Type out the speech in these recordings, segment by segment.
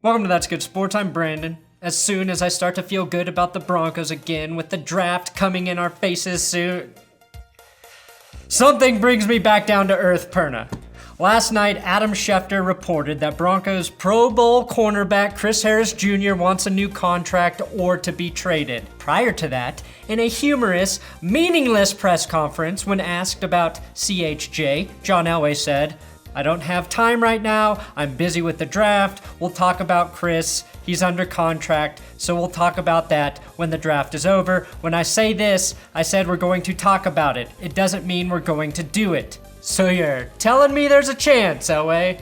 Welcome to That's Good Sports. I'm Brandon. As soon as I start to feel good about the Broncos again, with the draft coming in our faces soon, something brings me back down to earth, Perna. Last night, Adam Schefter reported that Broncos Pro Bowl cornerback Chris Harris Jr. wants a new contract or to be traded. Prior to that, in a humorous, meaningless press conference, when asked about CHJ, John Elway said, "I don't have time right now. I'm busy with the draft. We'll talk about Chris. He's under contract, so we'll talk about that when the draft is over. When I say this, I said we're going to talk about it. It doesn't mean we're going to do it." So you're telling me there's a chance, Elway?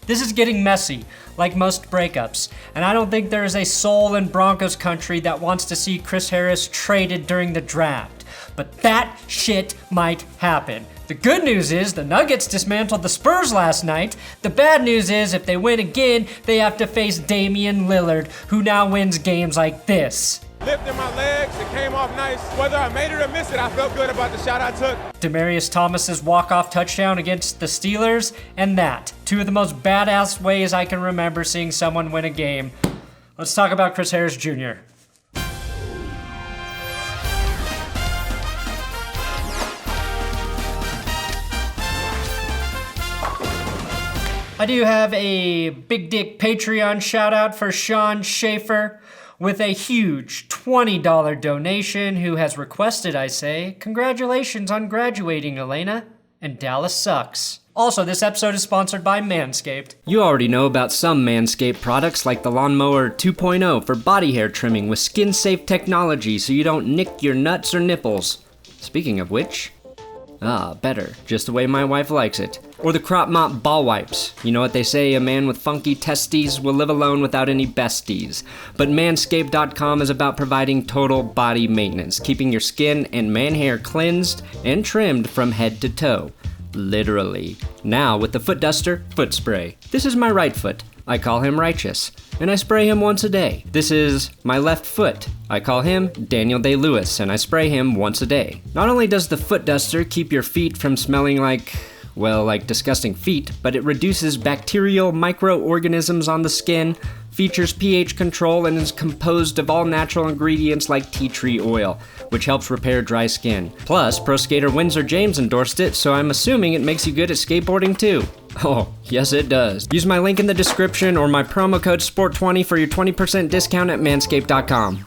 This is getting messy, like most breakups, and I don't think there is a soul in Broncos country that wants to see Chris Harris traded during the draft. But that shit might happen. The good news is the Nuggets dismantled the Spurs last night. The bad news is if they win again, they have to face Damian Lillard, who now wins games like this. Lifting my legs, it came off nice. Whether I made it or missed it, I felt good about the shot I took. Demaryius Thomas's walk-off touchdown against the Steelers, and that. Two of the most badass ways I can remember seeing someone win a game. Let's talk about Chris Harris Jr. I do have a big dick Patreon shout out for Sean Schaefer with a huge $20 donation who has requested I say, "Congratulations on graduating, Elena, and Dallas sucks." Also, this episode is sponsored by Manscaped. You already know about some Manscaped products like the Lawnmower 2.0 for body hair trimming with skin-safe technology so you don't nick your nuts or nipples. Speaking of which, better, just the way my wife likes it. Or the Crop Mop Ball Wipes. You know what they say, a man with funky testes will live alone without any besties. But Manscaped.com is about providing total body maintenance, keeping your skin and man hair cleansed and trimmed from head to toe. Literally. Now with the Foot Duster Foot Spray. This is my right foot. I call him Righteous, and I spray him once a day. This is my left foot. I call him Daniel Day-Lewis, and I spray him once a day. Not only does the Foot Duster keep your feet from smelling like disgusting feet, but it reduces bacterial microorganisms on the skin, features pH control, and is composed of all natural ingredients like tea tree oil, which helps repair dry skin. Plus, pro skater Windsor James endorsed it, so I'm assuming it makes you good at skateboarding too. Oh, yes it does. Use my link in the description or my promo code SPORT20 for your 20% discount at manscaped.com.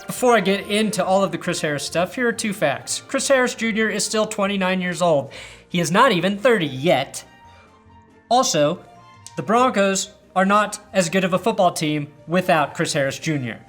Before I get into all of the Chris Harris stuff, here are two facts. Chris Harris Jr. is still 29 years old. He is not even 30 yet. Also, the Broncos are not as good of a football team without Chris Harris Jr.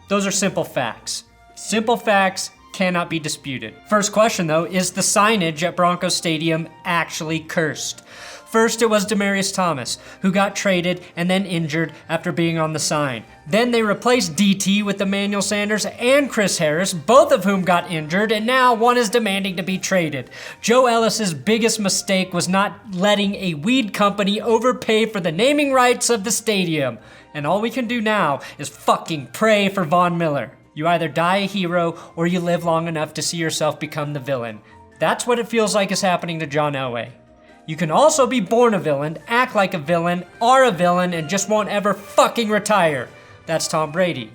Those are simple facts. Simple facts cannot be disputed. First question though, is the signage at Broncos Stadium actually cursed? First, it was Demaryius Thomas, who got traded and then injured after being on the sign. Then they replaced DT with Emmanuel Sanders and Chris Harris, both of whom got injured, and now one is demanding to be traded. Joe Ellis's biggest mistake was not letting a weed company overpay for the naming rights of the stadium. And all we can do now is fucking pray for Von Miller. You either die a hero or you live long enough to see yourself become the villain. That's what it feels like is happening to John Elway. You can also be born a villain, act like a villain, are a villain, and just won't ever fucking retire. That's Tom Brady.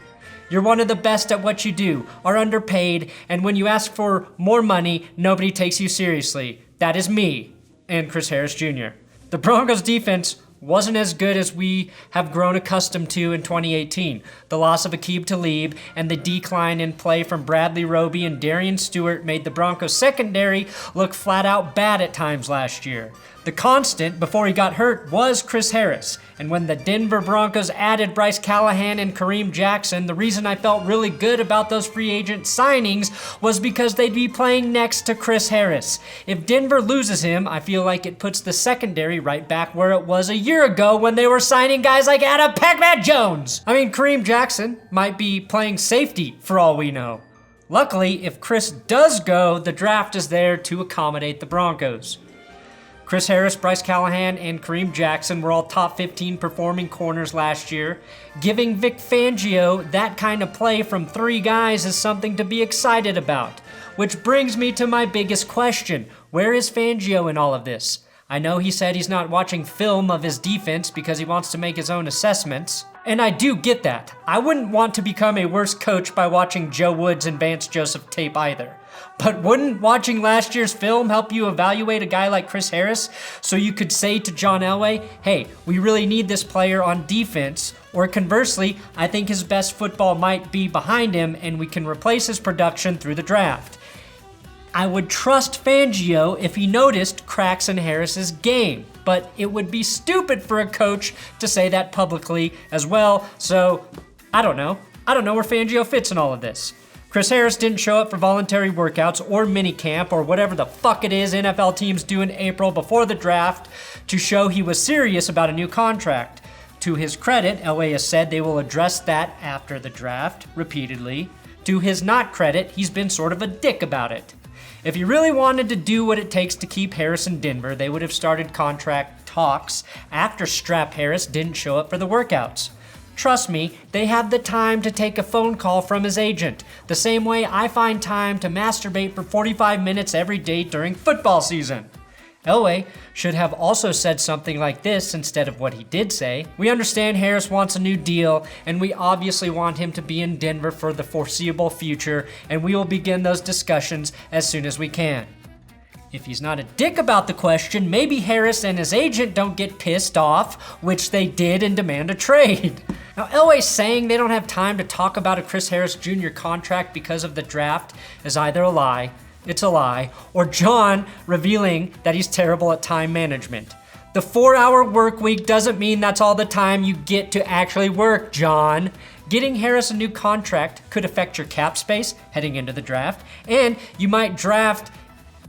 You're one of the best at what you do, are underpaid, and when you ask for more money, nobody takes you seriously. That is me, and Chris Harris Jr. The Broncos defense wasn't as good as we have grown accustomed to in 2018. The loss of Aqib Talib and the decline in play from Bradley Roby and Darian Stewart made the Broncos secondary look flat out bad at times last year. The constant before he got hurt was Chris Harris, and when the Denver Broncos added Bryce Callahan and Kareem Jackson, the reason I felt really good about those free agent signings was because they'd be playing next to Chris Harris. If Denver loses him, I feel like it puts the secondary right back where it was a year ago when they were signing guys like Adam Pac-Man Jones. I mean, Kareem Jackson might be playing safety for all we know. Luckily, if Chris does go, the draft is there to accommodate the Broncos. Chris Harris, Bryce Callahan, and Kareem Jackson were all top 15 performing corners last year. Giving Vic Fangio that kind of play from three guys is something to be excited about. Which brings me to my biggest question. Where is Fangio in all of this? I know he said he's not watching film of his defense because he wants to make his own assessments. And I do get that. I wouldn't want to become a worse coach by watching Joe Woods and Vance Joseph tape either. But wouldn't watching last year's film help you evaluate a guy like Chris Harris so you could say to John Elway, hey, we really need this player on defense, or conversely, I think his best football might be behind him and we can replace his production through the draft. I would trust Fangio if he noticed cracks in Harris's game, but it would be stupid for a coach to say that publicly as well, so I don't know. I don't know where Fangio fits in all of this. Chris Harris didn't show up for voluntary workouts or minicamp or whatever the fuck it is NFL teams do in April before the draft to show he was serious about a new contract. To his credit, Elway has said they will address that after the draft, repeatedly. To his not credit, he's been sort of a dick about it. If he really wanted to do what it takes to keep Harris in Denver, they would have started contract talks after Strap Harris didn't show up for the workouts. Trust me, they have the time to take a phone call from his agent, the same way I find time to masturbate for 45 minutes every day during football season. Elway should have also said something like this instead of what he did say. We understand Harris wants a new deal, and we obviously want him to be in Denver for the foreseeable future, and we will begin those discussions as soon as we can. If he's not a dick about the question, maybe Harris and his agent don't get pissed off, which they did, and demand a trade. Now, Elway saying they don't have time to talk about a Chris Harris Jr. contract because of the draft is either a lie, it's a lie, or John revealing that he's terrible at time management. The 4-hour work week doesn't mean that's all the time you get to actually work, John. Getting Harris a new contract could affect your cap space heading into the draft, and you might draft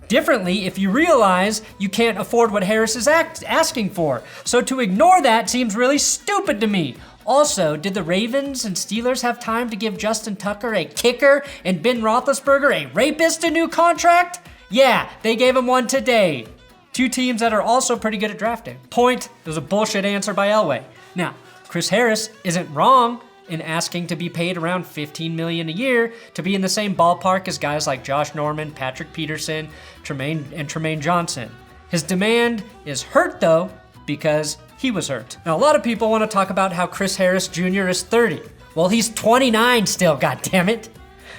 differently if you realize you can't afford what Harris is asking for. So to ignore that seems really stupid to me. Also, did the Ravens and Steelers have time to give Justin Tucker a kicker and Ben Roethlisberger a rapist a new contract? Yeah, they gave him one today. Two teams that are also pretty good at drafting. Point, it was a bullshit answer by Elway. Now, Chris Harris isn't wrong in asking to be paid around $15 million a year to be in the same ballpark as guys like Josh Norman, Patrick Peterson, Tremaine Johnson. His demand is hurt though, because he was hurt. Now, a lot of people want to talk about how Chris Harris Jr. is 30. Well, he's 29 still, goddammit.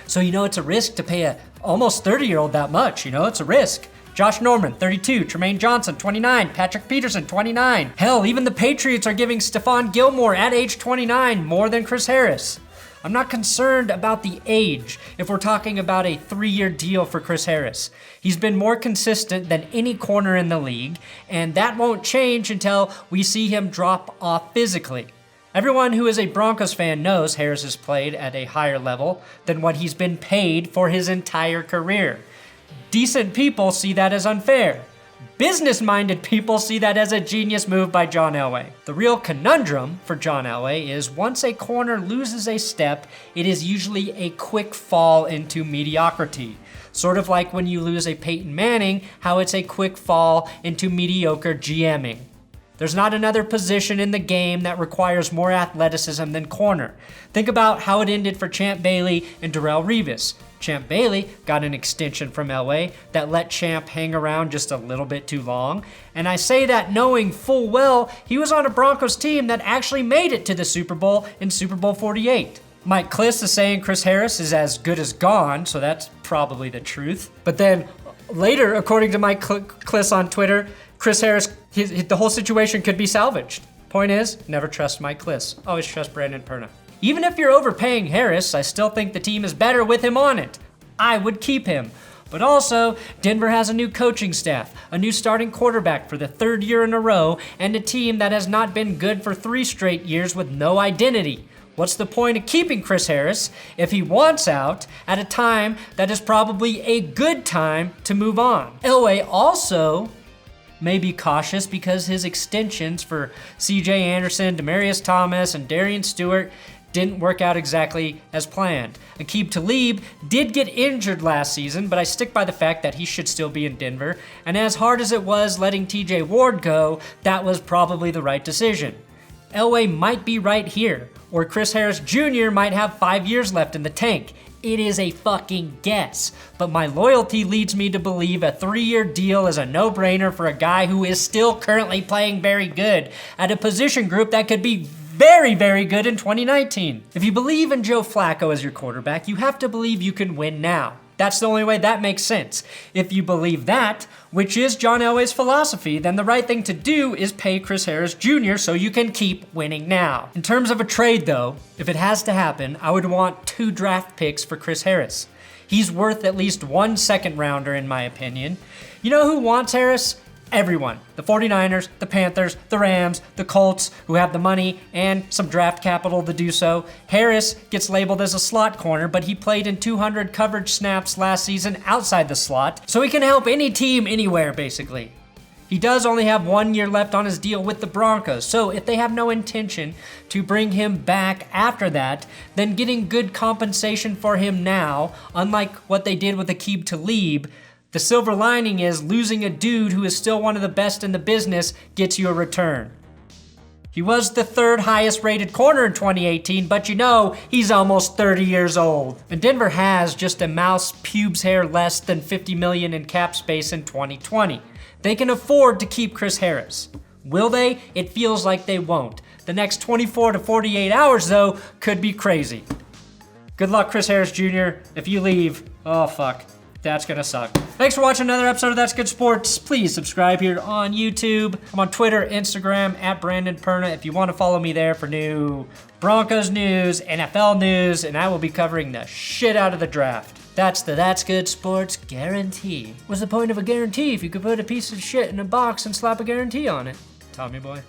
So, it's a risk to pay a almost 30-year-old that much, it's a risk. Josh Norman, 32, Tremaine Johnson, 29, Patrick Peterson, 29. Hell, even the Patriots are giving Stephon Gilmore at age 29 more than Chris Harris. I'm not concerned about the age if we're talking about a 3-year deal for Chris Harris. He's been more consistent than any corner in the league, and that won't change until we see him drop off physically. Everyone who is a Broncos fan knows Harris has played at a higher level than what he's been paid for his entire career. Decent people see that as unfair. Business-minded people see that as a genius move by John Elway. The real conundrum for John Elway is once a corner loses a step, it is usually a quick fall into mediocrity. Sort of like when you lose a Peyton Manning, how it's a quick fall into mediocre GMing. There's not another position in the game that requires more athleticism than corner. Think about how it ended for Champ Bailey and Darrelle Revis. Champ Bailey got an extension from Elway that let Champ hang around just a little bit too long. And I say that knowing full well he was on a Broncos team that actually made it to the Super Bowl in Super Bowl 48. Mike Kliss is saying Chris Harris is as good as gone, so that's probably the truth. But then later, according to Mike Kliss on Twitter, Chris Harris, the whole situation could be salvaged. Point is, never trust Mike Kliss. Always trust Brandon Perna. Even if you're overpaying Harris, I still think the team is better with him on it. I would keep him. But also, Denver has a new coaching staff, a new starting quarterback for the 3rd year in a row, and a team that has not been good for 3 straight years with no identity. What's the point of keeping Chris Harris if he wants out at a time that is probably a good time to move on? Elway also may be cautious because his extensions for C.J. Anderson, Demaryius Thomas, and Darian Stewart didn't work out exactly as planned. Aqib Talib did get injured last season, but I stick by the fact that he should still be in Denver, and as hard as it was letting T.J. Ward go, that was probably the right decision. Elway might be right here, or Chris Harris Jr. might have 5 years left in the tank. It is a fucking guess. But my loyalty leads me to believe a 3-year deal is a no-brainer for a guy who is still currently playing very good at a position group that could be very, very good in 2019. If you believe in Joe Flacco as your quarterback, you have to believe you can win now. That's the only way that makes sense. If you believe that, which is John Elway's philosophy, then the right thing to do is pay Chris Harris Jr. so you can keep winning now. In terms of a trade though, if it has to happen, I would want 2 draft picks for Chris Harris. He's worth at least 1 second rounder in my opinion. You know who wants Harris? Everyone. The 49ers, the Panthers, the Rams, the Colts, who have the money and some draft capital to do so. Harris gets labeled as a slot corner, but he played in 200 coverage snaps last season outside the slot, so he can help any team anywhere, basically. He does only have 1 year left on his deal with the Broncos, so if they have no intention to bring him back after that, then getting good compensation for him now, unlike what they did with Aqib Talib, the silver lining is losing a dude who is still one of the best in the business gets you a return. He was the 3rd highest rated corner in 2018, but you know, he's almost 30 years old. And Denver has just a mouse pubes hair less than $50 million in cap space in 2020. They can afford to keep Chris Harris. Will they? It feels like they won't. The next 24 to 48 hours though could be crazy. Good luck, Chris Harris Jr. If you leave, oh fuck. That's gonna suck. Thanks for watching another episode of That's Good Sports. Please subscribe here on YouTube. I'm on Twitter, Instagram, at Brandon Perna. If you want to follow me there for new Broncos news, NFL news, and I will be covering the shit out of the draft. That's the That's Good Sports guarantee. What's the point of a guarantee if you could put a piece of shit in a box and slap a guarantee on it? Tommy boy.